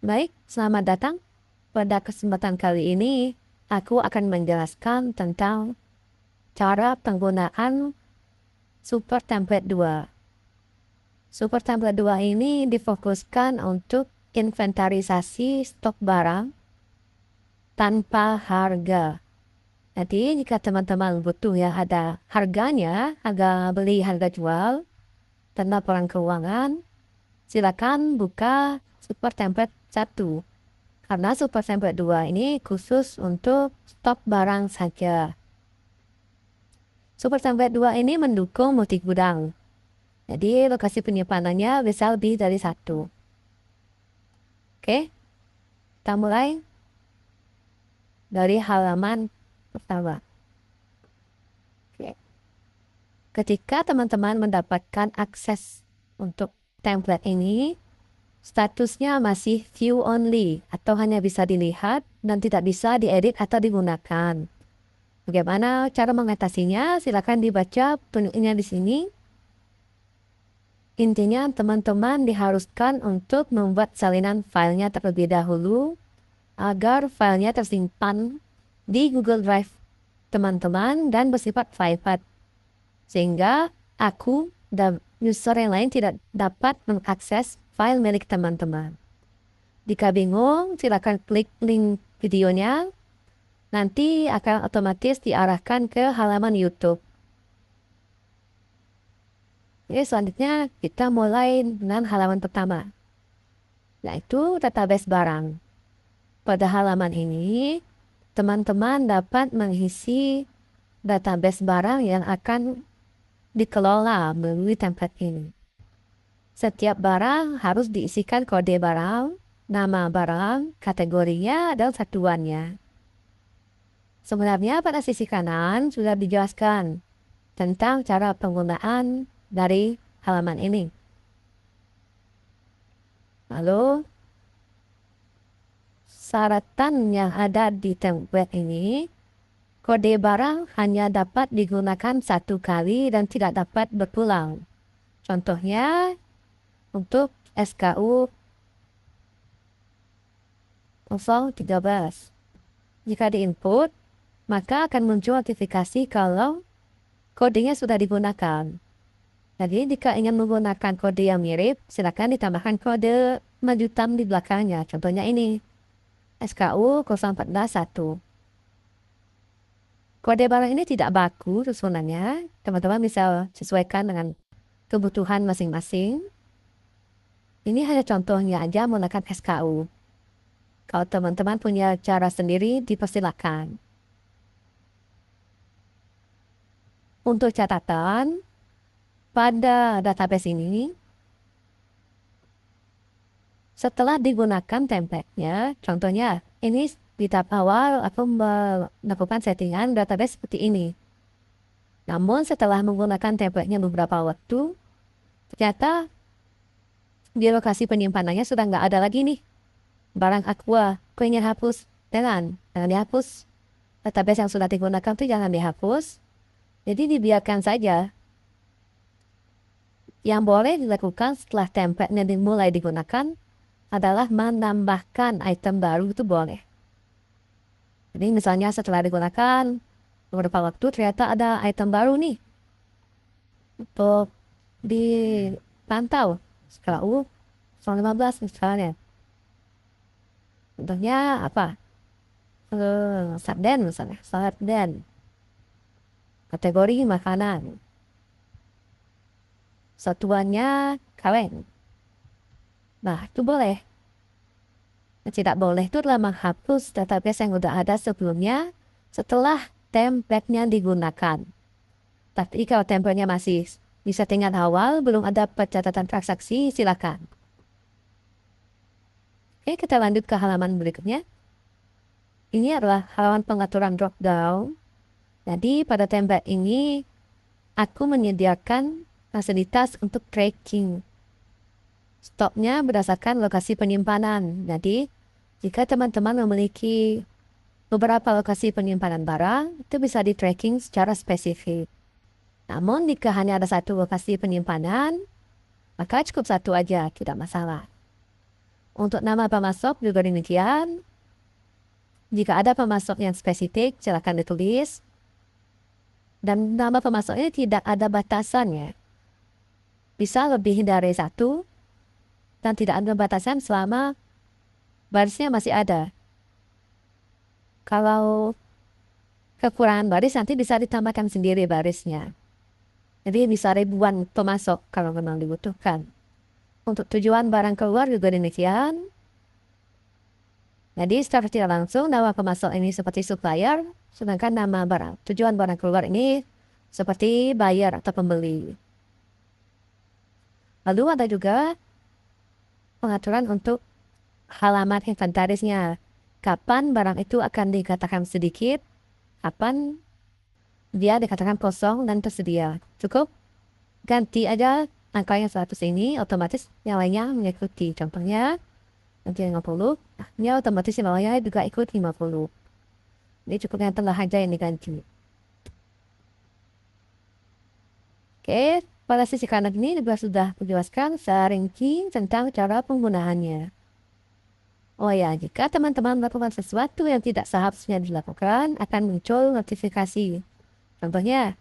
Baik, selamat datang. Pada kesempatan kali ini, aku akan menjelaskan tentang cara penggunaan Super Template 2. Super Template 2 ini difokuskan untuk inventarisasi stok barang tanpa harga. Jadi, jika teman-teman butuh ya ada harganya, harga beli, harga jual, tanda laporan keuangan, silakan buka Super Template 1. Karena Super Template 2 ini khusus untuk stok barang saja. Super Template 2 ini mendukung multi gudang. Jadi lokasi penyimpanannya bisa lebih dari satu. Oke, kita mulai dari halaman pertama. Oke. Ketika teman-teman mendapatkan akses untuk template ini, statusnya masih view only atau hanya bisa dilihat dan tidak bisa diedit atau digunakan. Bagaimana cara mengatasinya? Silakan dibaca petunjuknya di sini. Intinya teman-teman diharuskan untuk membuat salinan filenya terlebih dahulu agar filenya tersimpan di Google Drive teman-teman dan bersifat private. Sehingga aku dan user yang lain tidak dapat mengakses file milik teman-teman. Jika bingung, silakan klik link videonya. Nanti akan otomatis diarahkan ke halaman YouTube. Oke, selanjutnya kita mulai dengan halaman pertama, yaitu database barang. Pada halaman ini, teman-teman dapat mengisi database barang yang akan dikelola melalui template ini. Setiap barang harus diisikan kode barang, nama barang, kategorinya, dan satuannya. Sebenarnya pada sisi kanan sudah dijelaskan tentang cara penggunaan dari halaman ini. Lalu, syaratan yang ada di template ini, kode barang hanya dapat digunakan satu kali dan tidak dapat berulang. Contohnya, untuk SKU 013. Jika diinput, maka akan muncul notifikasi kalau kodenya sudah digunakan. Jadi jika ingin menggunakan kode yang mirip, silakan ditambahkan kode majutam di belakangnya. Contohnya ini, SKU 0141. Kode barang ini tidak baku susunannya. Teman-teman bisa sesuaikan dengan kebutuhan masing-masing. Ini hanya contohnya aja menggunakan SKU. Kalau teman-teman punya cara sendiri, dipersilakan. Untuk catatan, pada database ini, setelah digunakan template-nya, contohnya ini di tahap awal aku melakukan settingan database seperti ini. Namun setelah menggunakan template-nya beberapa waktu, ternyata di lokasi penyimpanannya sudah nggak ada lagi nih barang Aqua. Aku ingin hapus, jangan dihapus. Database yang sudah digunakan itu jangan dihapus. Jadi dibiarkan saja. Yang boleh dilakukan setelah template-nya dimulai digunakan adalah menambahkan item baru, itu boleh. Jadi misalnya setelah digunakan beberapa waktu ternyata ada item baru nih untuk dipantau SKU 015 misalnya. Contohnya apa? Sarden misalnya, sarden. Kategori makanan. Satuannya kaleng. Nah, itu boleh. Yang tidak boleh itu adalah menghapus database yang sudah ada sebelumnya setelah template-nya digunakan. Tapi kalau template-nya masih di settingan awal, belum ada pencatatan transaksi, silakan. Oke, kita lanjut ke halaman berikutnya. Ini adalah halaman pengaturan drop down. Jadi pada template ini, aku menyediakan fasilitas untuk tracking stoknya berdasarkan lokasi penyimpanan. Jadi, jika teman-teman memiliki beberapa lokasi penyimpanan barang, itu bisa di-tracking secara spesifik. Namun, jika hanya ada satu lokasi penyimpanan, maka cukup satu aja, tidak masalah. Untuk nama pemasok juga demikian. Jika ada pemasok yang spesifik, silakan ditulis. Dan nama pemasok ini tidak ada batasannya. Bisa lebih dari satu, dan tidak ada batasan selama barisnya masih ada. Kalau kekurangan baris nanti bisa ditambahkan sendiri barisnya. Jadi bisa ribuan pemasok kalau memang dibutuhkan. Untuk tujuan barang keluar juga demikian. Jadi secara tidak langsung nama pemasok ini seperti supplier, sedangkan nama tujuan barang keluar ini seperti buyer atau pembeli. Lalu ada juga pengaturan untuk halaman inventarisnya. Kapan barang itu akan dikatakan sedikit, kapan dia dikatakan kosong dan tersedia. Cukup ganti aja angka yang 100 ini, otomatis yang lainnya mengikuti. Contohnya nanti 50, ya otomatis yang lainnya juga ikut 50. Ini cukup yang telah aja yang diganti. Oke, pada sisi kanan ini juga sudah menjelaskan secara rinci tentang cara penggunaannya. Oh ya, jika teman-teman melakukan sesuatu yang tidak seharusnya dilakukan, akan muncul notifikasi. Contohnya,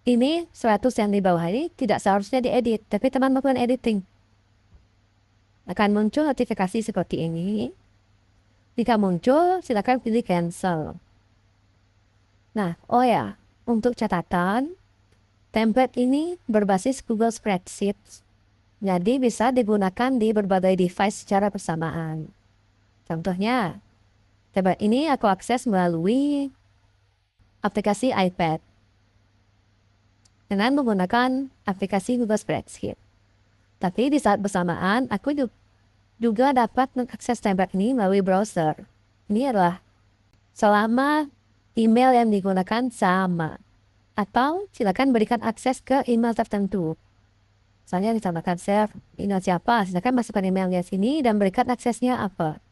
ini 100 yang di bawah ini tidak seharusnya diedit, tapi teman melakukan editing. Akan muncul notifikasi seperti ini. Jika muncul, silakan pilih cancel. Nah, oh ya, untuk catatan, template ini berbasis Google Spreadsheet. Jadi bisa digunakan di berbagai device secara bersamaan. Contohnya, template ini aku akses melalui aplikasi iPad dengan menggunakan aplikasi Google Spreadsheet. Tapi di saat bersamaan, aku juga dapat mengakses template ini melalui browser. Ini adalah selama email yang digunakan sama. Atau silakan berikan akses ke email tertentu. Misalnya ditambahkan share email siapa, silakan masukkan emailnya sini dan berikan aksesnya apa.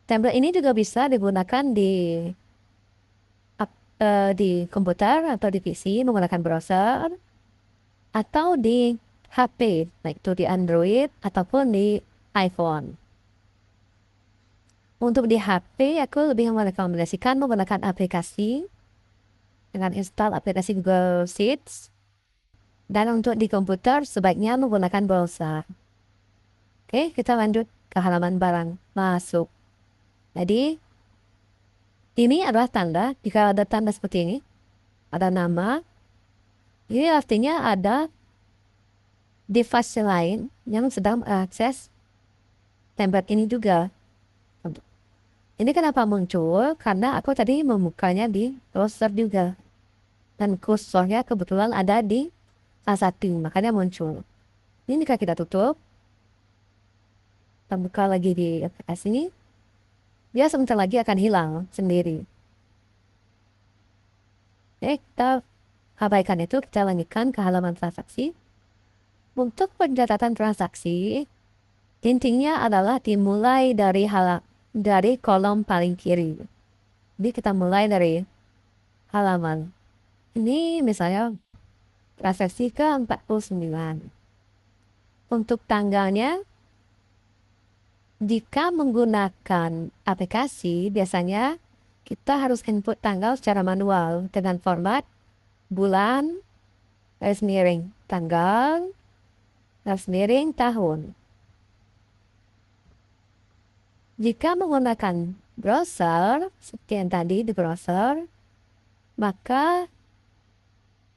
Template ini juga bisa digunakan di komputer atau di PC menggunakan browser, atau di HP, baik itu di Android ataupun di iPhone. Untuk di HP, aku lebih merekomendasikan menggunakan aplikasi dengan install aplikasi Google Sheets. Dan untuk di komputer, sebaiknya menggunakan browser. Oke, kita lanjut ke halaman barang masuk. Jadi, ini adalah tanda. Jika ada tanda seperti ini, ada nama. Ini artinya ada device lain yang sedang mengakses template ini juga. Ini kenapa muncul? Karena aku tadi membukanya di browser juga. Dan kursornya kebetulan ada di salah satu, makanya muncul. Ini jika kita tutup, kita buka lagi di aplikasi ini, dia sebentar lagi akan hilang sendiri. Oke, kita abaikan itu, kita lanjutkan ke halaman transaksi. Untuk pencatatan transaksi, intinya adalah dimulai dari kolom paling kiri. Jadi kita mulai dari halaman. Ini misalnya transaksi ke-49. Untuk tanggalnya, jika menggunakan aplikasi, biasanya kita harus input tanggal secara manual dengan format bulan, garis miring tanggal, garis miring tahun. Jika menggunakan browser, seperti yang tadi di browser, maka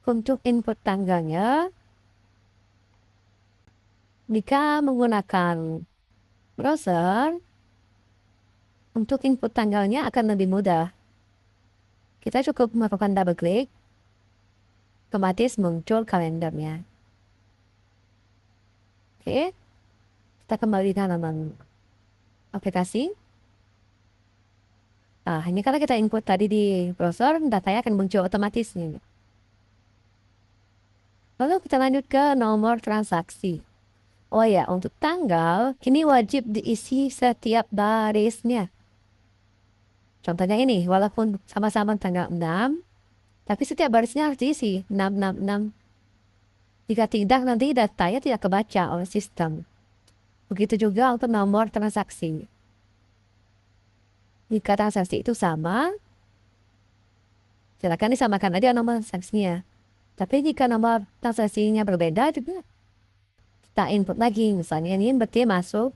untuk input tanggalnya, jika menggunakan browser, untuk input tanggalnya akan lebih mudah. Kita cukup melakukan double klik, otomatis muncul kalendernya. Oke, kita kembali ke halaman aplikasi. Nah, ini karena kita input tadi di browser, datanya akan muncul otomatis nih. Lalu kita lanjut ke nomor transaksi. Oh ya, untuk tanggal, kini wajib diisi setiap barisnya. Contohnya ini, walaupun sama-sama tanggal 6, tapi setiap barisnya harus diisi 666. Jika tidak, nanti datanya tidak kebaca oleh sistem. Begitu juga untuk nomor transaksi. Jika transaksi itu sama, silakan disamakan aja nomor transaksinya. Tapi jika nomor transaksinya berbeda juga, kita input lagi. Misalnya ini berarti masuk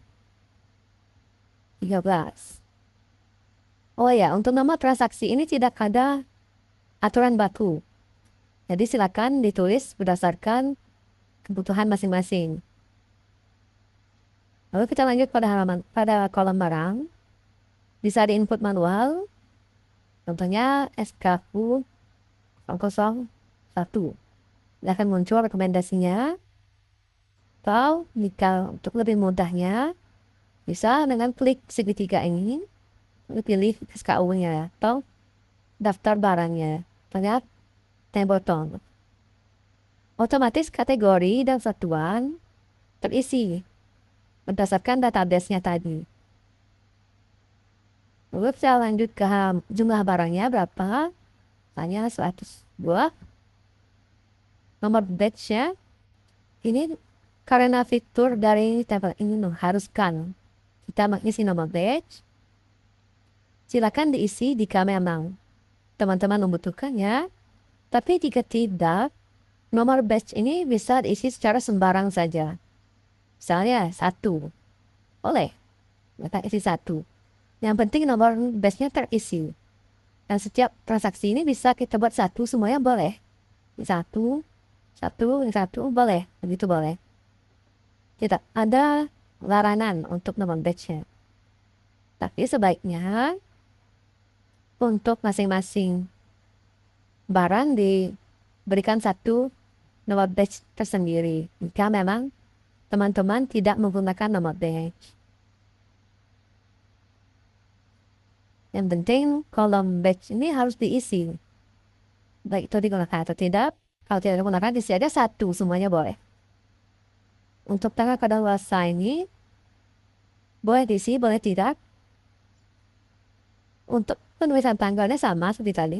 13. Oh ya, untuk nomor transaksi ini tidak ada aturan baku. Jadi silakan ditulis berdasarkan kebutuhan masing-masing. Lalu kita lanjut pada kolom barang. Bisa diinput manual. Contohnya SKU 001. Akan muncul rekomendasinya. Atau jika untuk lebih mudahnya, bisa dengan klik segitiga ini, pilih SKU-nya atau daftar barangnya. Pada button. Otomatis kategori dan satuan terisi berdasarkan database-nya tadi. Lalu kita lanjut ke jumlah barangnya berapa. Hanya 100 buah. Nomor batch-nya. Ini karena fitur dari tabel ini mengharuskan kita mengisi nomor batch. Silakan diisi jika memang teman-teman membutuhkannya. Tapi jika tidak, nomor batch ini bisa diisi secara sembarang saja. Misalnya 1. Boleh. Kita isi 1. Yang penting nomor batch-nya terisi. Dan setiap transaksi ini bisa kita buat 1 semuanya boleh. 1, 1, boleh. Begitu boleh. Tidak ada larangan untuk nomor batch-nya. Tapi sebaiknya untuk masing-masing barang diberikan 1 nomor batch tersendiri. Jika memang teman-teman tidak menggunakan nomor batch. Yang penting kolom batch ini harus diisi. Baik itu digunakan atau tidak. Kalau tidak digunakan, diisi aja 1, semuanya boleh. Untuk tanggal kadaluarsa ini, boleh diisi, boleh tidak. Untuk penulisan tanggalnya sama seperti tadi.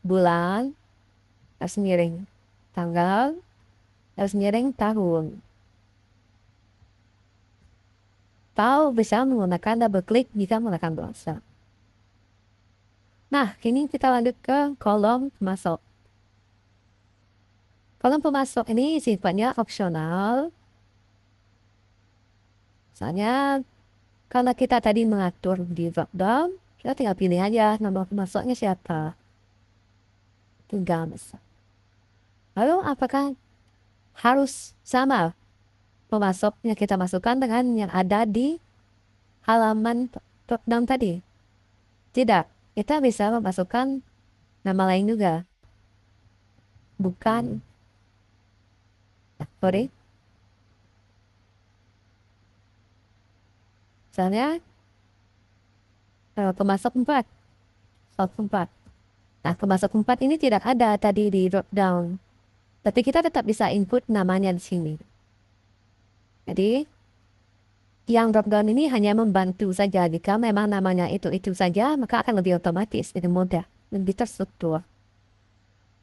Bulan, garis miring tanggal, garis miring tahun. Atau bisa menggunakan double click jika menggunakan browser. Nah, kini kita lanjut ke kolom pemasok. Kolom pemasok ini sifatnya opsional. Misalnya, karena kita tadi mengatur di dropdown, kita tinggal pilih aja nomor pemasoknya siapa. Tinggal masuk. Lalu apakah harus sama pemasoknya kita masukkan dengan yang ada di halaman dropdown tadi? Tidak, kita bisa memasukkan nama lain juga. Bukan. Sorry. Misalnya, pemasok 4. Source 4. Nah, pemasok 4 ini tidak ada tadi di dropdown. Tapi kita tetap bisa input namanya di sini. Jadi, yang dropdown ini hanya membantu saja. Jika memang namanya itu saja, maka akan lebih otomatis, lebih mudah, lebih terstruktur.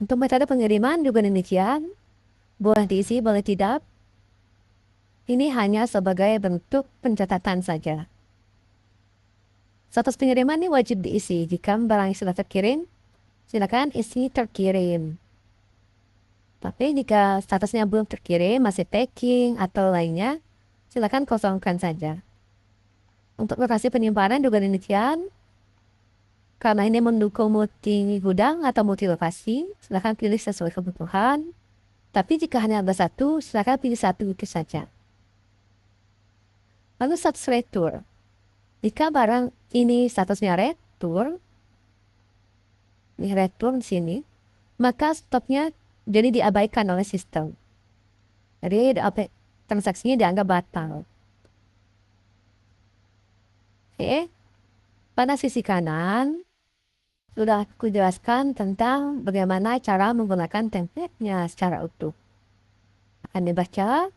Untuk metode pengiriman juga demikian. Boleh diisi, boleh tidak. Ini hanya sebagai bentuk pencatatan saja. Status pengiriman ini wajib diisi. Jika barang sudah terkirim, silakan isi terkirim. Tapi jika statusnya belum terkirim, masih packing atau lainnya, silakan kosongkan saja. Untuk lokasi penyimpanan juga demikian. Karena ini mendukung multi gudang atau multi lokasi, silakan pilih sesuai kebutuhan. Tapi jika hanya ada 1, silakan pilih 1 itu saja. Lalu status retur. Jika barang ini statusnya retur, ini return sini, maka stopnya jadi diabaikan oleh sistem. Jadi transaksinya dianggap batal. Oke, pada sisi kanan sudah aku jelaskan tentang bagaimana cara menggunakan template-nya secara utuh. Akan dibaca.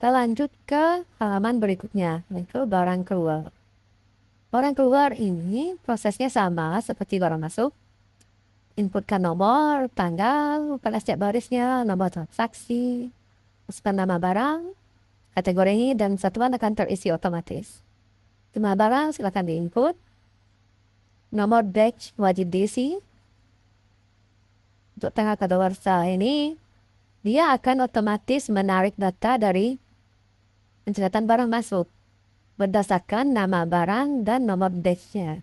Kita lanjut ke halaman berikutnya, yaitu barang keluar. Barang keluar ini prosesnya sama seperti barang masuk. Inputkan nomor, tanggal, pada setiap barisnya, nomor transaksi, masukkan nama barang, kategori dan satuan akan terisi otomatis. Jumlah barang silakan diinput. Nomor batch wajib diisi. Untuk tanggal kadaluarsa ini, dia akan otomatis menarik data dari pencatatan barang masuk berdasarkan nama barang dan nomor batch-nya.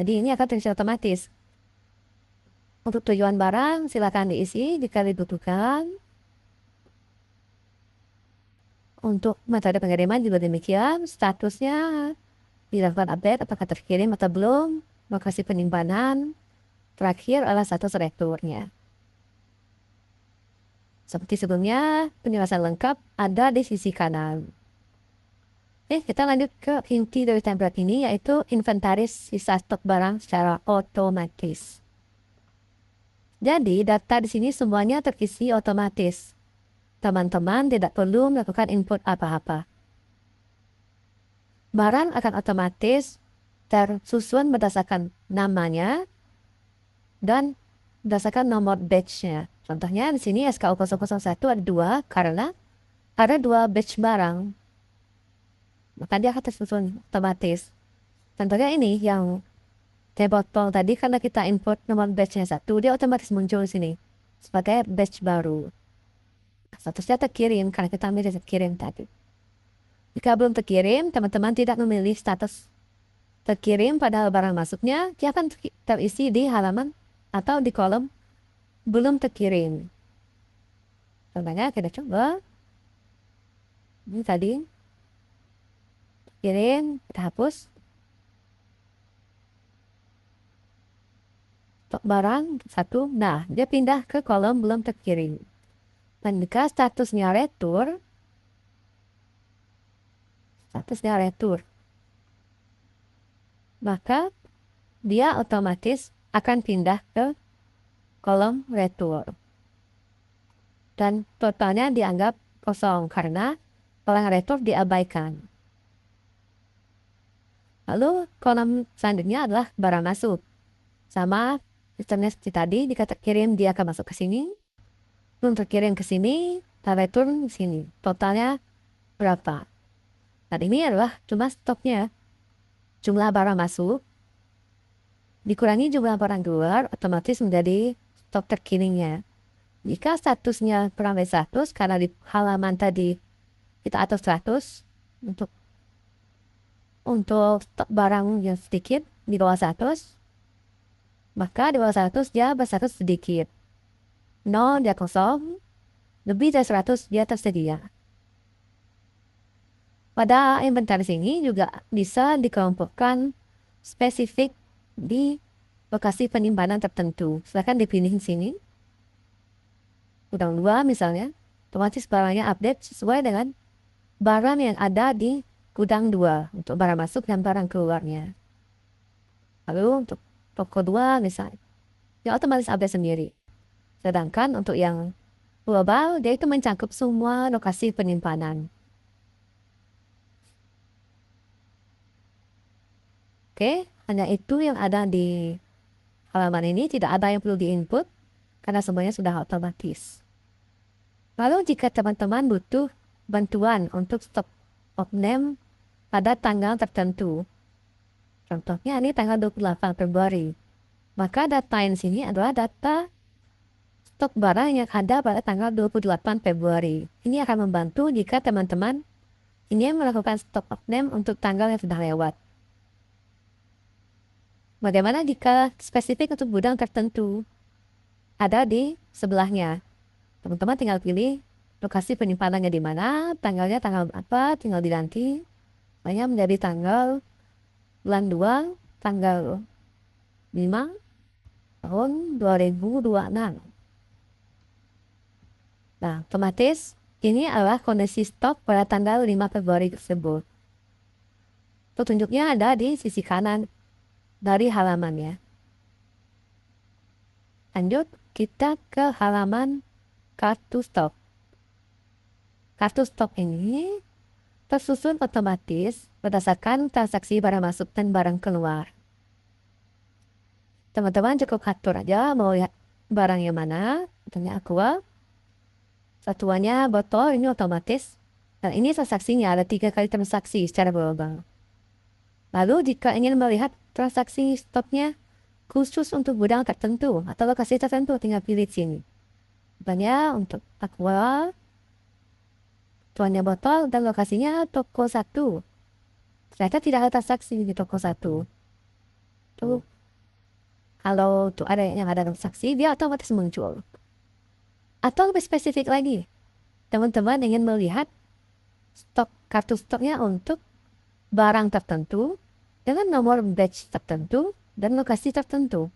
Jadi ini akan terisi otomatis. Untuk tujuan barang silakan diisi jika dibutuhkan. Untuk metode pengiriman juga demikian, statusnya dilakukan update apakah terkirim atau belum, lokasi penyimpanan, terakhir adalah status returnya. Seperti sebelumnya, penjelasan lengkap ada di sisi kanan. Kita lanjut ke inti dari template ini, yaitu inventaris sisa stok barang secara otomatis. Jadi data di sini semuanya terisi otomatis. Teman-teman tidak perlu melakukan input apa-apa. Barang akan otomatis tersusun berdasarkan namanya dan berdasarkan nomor batch-nya. Contohnya di sini SKU001 ada 2 karena ada 2 batch barang. Maka dia akan tersusun otomatis. Contohnya ini yang teh botol tadi, karena kita input nomor batch-nya 1, dia otomatis muncul di sini sebagai batch baru. Statusnya terkirim karena kita ambil terkirim tadi. Jika belum terkirim, teman-teman tidak memilih status terkirim pada barang masuknya, dia akan terisi di halaman atau di kolom belum terkirim. Contohnya kita coba. Ini tadi kirim, kita hapus. Stok barang 1, nah dia pindah ke kolom belum terkirim. Dan jika statusnya retur, maka dia otomatis akan pindah ke kolom retur. Dan totalnya dianggap kosong karena kolom retur diabaikan. Lalu kolom selanjutnya adalah barang masuk. Sama sistemnya seperti tadi, jika terkirim dia akan masuk ke sini. Belum terkirim ke sini, retur ke sini. Totalnya berapa? Dan ini adalah cuma stoknya. Jumlah barang masuk dikurangi jumlah barang keluar, otomatis menjadi stok terkirimnya. Jika statusnya kurang dari 100, karena di halaman tadi kita atur 100 untuk stok barang yang sedikit di bawah 100, maka di bawah 100 dia berstatus sedikit. 0 dia kosong, lebih dari 100 dia tersedia. Pada inventaris ini juga bisa dikelompokkan spesifik di lokasi penyimpanan tertentu. Silakan dipilih di sini. Gudang 2 misalnya, otomatis barangnya update sesuai dengan barang yang ada di gudang 2 untuk barang masuk dan barang keluarnya. Lalu untuk toko 2 misalnya, ya otomatis update sendiri. Sedangkan untuk yang global, dia itu mencakup semua lokasi penyimpanan. Oke, hanya itu yang ada di halaman ini, tidak ada yang perlu diinput karena semuanya sudah otomatis. Lalu jika teman-teman butuh bantuan untuk stop of name pada tanggal tertentu, contohnya ini tanggal 28 Februari, maka data yang sini adalah data stok barang yang ada pada tanggal 28 Februari. Ini akan membantu jika teman-teman ingin melakukan stop of name untuk tanggal yang sudah lewat. Bagaimana jika spesifik untuk gudang tertentu ada di sebelahnya? Teman-teman tinggal pilih lokasi penyimpanannya di mana, tanggalnya tanggal apa, tinggal diganti. Misalnya menjadi tanggal bulan 2, tanggal 5 tahun 2026. Nah, otomatis ini adalah kondisi stok pada tanggal 5 Februari tersebut. Petunjuknya ada di sisi kanan dari halamannya. Lanjut, kita ke halaman kartu stok. Kartu stok ini tersusun otomatis berdasarkan transaksi barang masuk dan barang keluar. Teman-teman cukup atur aja mau lihat barang yang mana, contohnya aqua. Satuannya botol, ini otomatis. Dan ini transaksinya ada 3 kali transaksi secara global. Lalu jika ingin melihat transaksi stoknya khusus untuk gudang tertentu atau lokasi tertentu, tinggal pilih sini. Contohnya untuk Aqua, tuannya botol, dan lokasinya toko 1. Ternyata tidak ada transaksi di toko 1. Tuh, kalau tuh ada yang ada transaksi, dia otomatis muncul. Atau lebih spesifik lagi, teman-teman ingin melihat stok kartu stoknya untuk barang tertentu dengan nomor batch tertentu dan lokasi tertentu.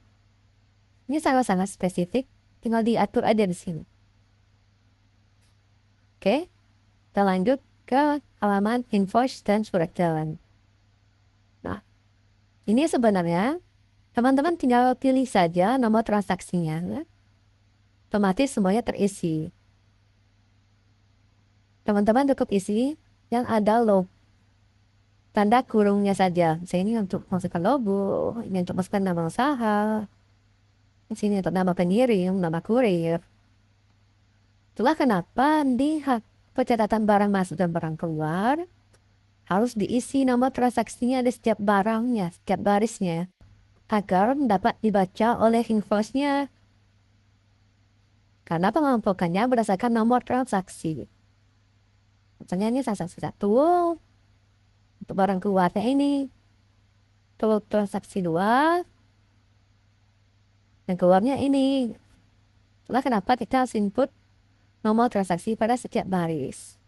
Ini sangat-sangat spesifik, tinggal diatur aja di sini. Oke, kita lanjut ke halaman invoice dan surat jalan. Nah, ini sebenarnya teman-teman tinggal pilih saja nomor transaksinya, otomatis semuanya terisi. Teman-teman cukup isi yang ada logo, tanda kurungnya saja. Saya ini untuk masukkan logo, ini untuk masukkan nama usaha, di sini untuk nama pengirim, nama kurir. Itulah kenapa di pencatatan barang masuk dan barang keluar harus diisi nomor transaksinya di setiap barangnya, setiap barisnya, agar dapat dibaca oleh invoice-nya. Karena pengelompokannya berdasarkan nomor transaksi. Misalnya ini transaksi 1 untuk barang keluarnya ini. Untuk transaksi 2 dan keluarnya ini. Itulah kenapa kita harus input nomor transaksi pada setiap baris.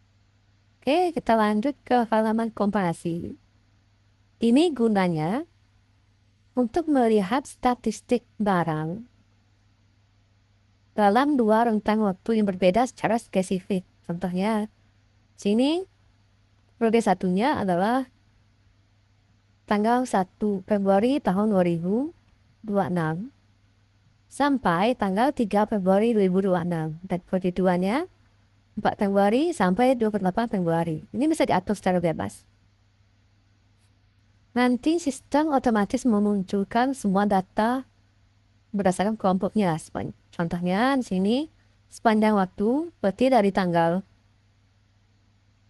Oke, kita lanjut ke halaman komparasi. Ini gunanya untuk melihat statistik barang dalam 2 rentang waktu yang berbeda secara spesifik. Contohnya, sini periode satunya adalah tanggal 1 Februari tahun 2026 sampai tanggal 3 Februari 2026. Dan periode 2-nya 4 Februari sampai 28 Februari. Ini bisa diatur secara bebas. Nanti sistem otomatis memunculkan semua data berdasarkan kelompoknya. Contohnya di sini sepanjang waktu berarti dari tanggal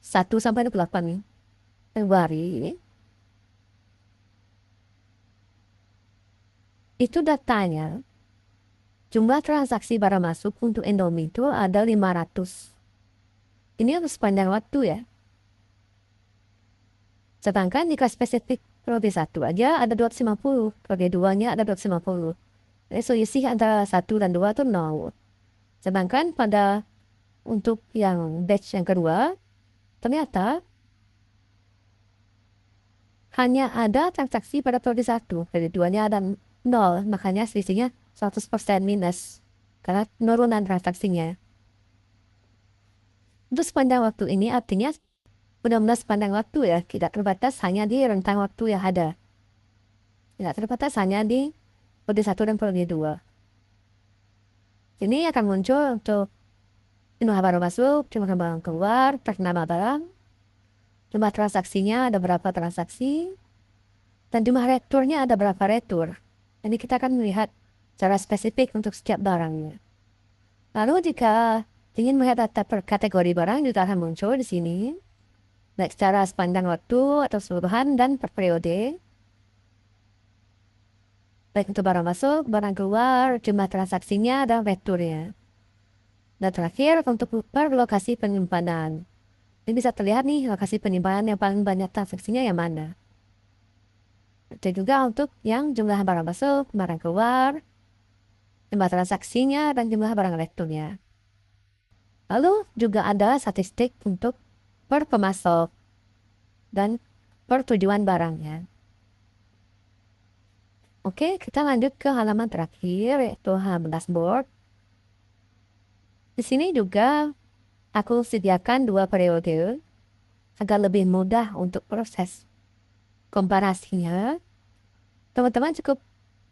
1 sampai 28 Februari. Itu datanya. Jumlah transaksi barang masuk untuk Indomie itu ada 500. Ini untuk sepanjang waktu ya. Sedangkan jika spesifik periode 1 aja ada 250, periode 2-nya ada 250. Jadi selisih antara 1 dan 2 itu 0. Sedangkan pada untuk yang batch yang kedua, ternyata hanya ada transaksi pada periode 1, periode 2-nya ada 0, makanya selisihnya 100% minus karena penurunan transaksinya. Untuk sepanjang waktu ini artinya benar-benar sepanjang waktu ya, tidak terbatas hanya di rentang waktu yang ada. Tidak terbatas hanya di periode 1 dan periode 2. Ini akan muncul untuk jumlah barang masuk, jumlah barang keluar, per nama barang, jumlah transaksinya ada berapa transaksi, dan jumlah returnya ada berapa retur. Ini kita akan melihat secara spesifik untuk setiap barangnya. Lalu jika ingin melihat data per kategori barang juga akan muncul di sini, baik secara sepanjang waktu atau keseluruhan dan per periode. Baik untuk barang masuk, barang keluar, jumlah transaksinya dan returnya. Dan terakhir untuk per lokasi penyimpanan. Ini bisa terlihat nih lokasi penyimpanan yang paling banyak transaksinya yang mana. Dan juga untuk yang jumlah barang masuk, barang keluar, jumlah transaksinya, dan jumlah barang returnya. Lalu juga ada statistik untuk per pemasok dan per tujuan barangnya. Oke, kita lanjut ke halaman terakhir yaitu halaman dashboard. Di sini juga aku sediakan 2 periode agar lebih mudah untuk proses komparasinya. Teman-teman cukup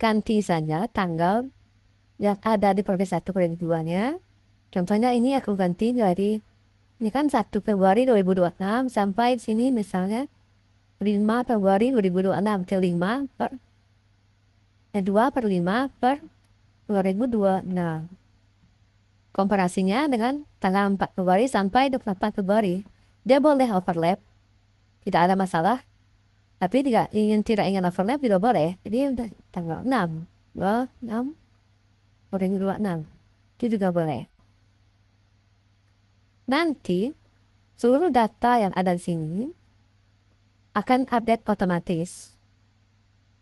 ganti saja tanggal yang ada di periode 1 periode 2-nya. Contohnya ini aku ganti dari ini kan 1 Februari 2026 sampai sini misalnya 5 Februari 2026 ke 5 per 2 per 5 per 2026. komparasinya dengan tanggal 4 Februari sampai 28 Februari. Dia boleh overlap, tidak ada masalah. Tapi tidak ingin overlap tidak boleh. Jadi udah tanggal 6, 6, 2026. Itu juga boleh. Nanti seluruh data yang ada di sini akan update otomatis.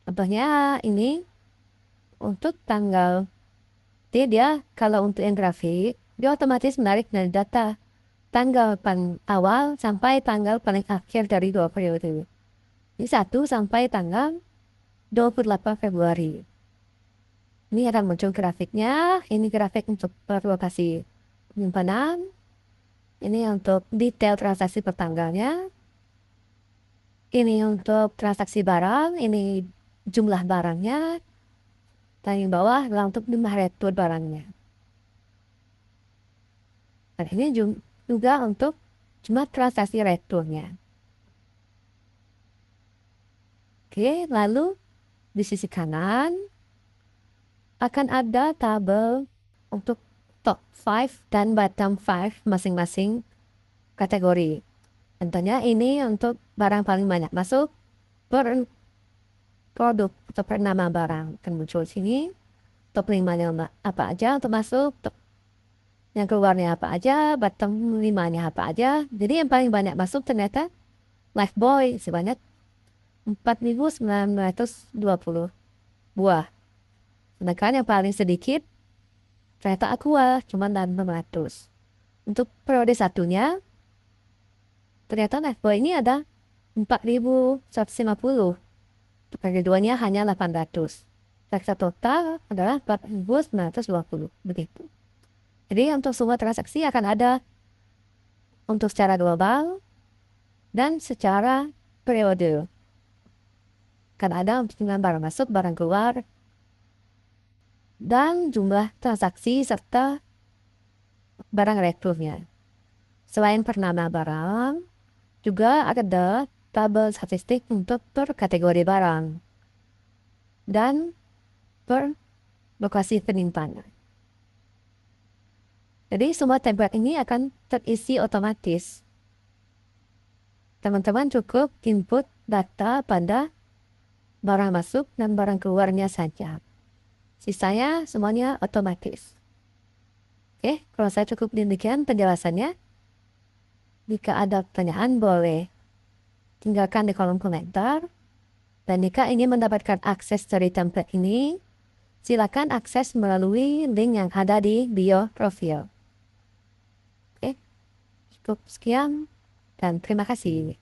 Contohnya ini untuk tanggal, dia kalau untuk yang grafik, dia otomatis menarik dari data tanggal paling awal sampai tanggal paling akhir dari 2 periode. Ini 1 sampai tanggal 28 Februari. Ini akan muncul grafiknya. Ini grafik untuk per lokasi penyimpanan. Ini untuk detail transaksi per tanggalnya. Ini untuk transaksi barang. Ini jumlah barangnya. Dan yang bawah adalah untuk jumlah retur barangnya. Dan ini juga untuk jumlah transaksi returnya. Oke, lalu di sisi kanan akan ada tabel untuk top 5 dan bottom 5 masing-masing kategori. Contohnya ini untuk barang paling banyak masuk per produk atau per nama barang akan muncul sini. Top 5-nya apa aja untuk masuk, top yang keluarnya apa aja, bottom 5-nya apa aja. Jadi yang paling banyak masuk ternyata Lifebuoy sebanyak 4.920 buah. Sedangkan yang paling sedikit ternyata Aqua cuma 600. Untuk periode satunya ternyata Lifebuoy ini ada 4.150. Untuk periode 2-nya hanya 800. Transaksi total adalah 4.920. Begitu. Jadi untuk semua transaksi akan ada untuk secara global dan secara periode. Akan ada untuk jumlah barang masuk, barang keluar, dan jumlah transaksi serta barang returnya. Selain per nama barang, juga ada tabel statistik untuk per kategori barang dan per lokasi penyimpanan. Jadi semua template ini akan terisi otomatis. Teman-teman cukup input data pada barang masuk dan barang keluarnya saja. Sisanya semuanya otomatis. Oke, kalau saya cukup demikian penjelasannya. Jika ada pertanyaan boleh tinggalkan di kolom komentar. Dan jika ingin mendapatkan akses dari template ini, silakan akses melalui link yang ada di bio profil. Oke, cukup sekian dan terima kasih.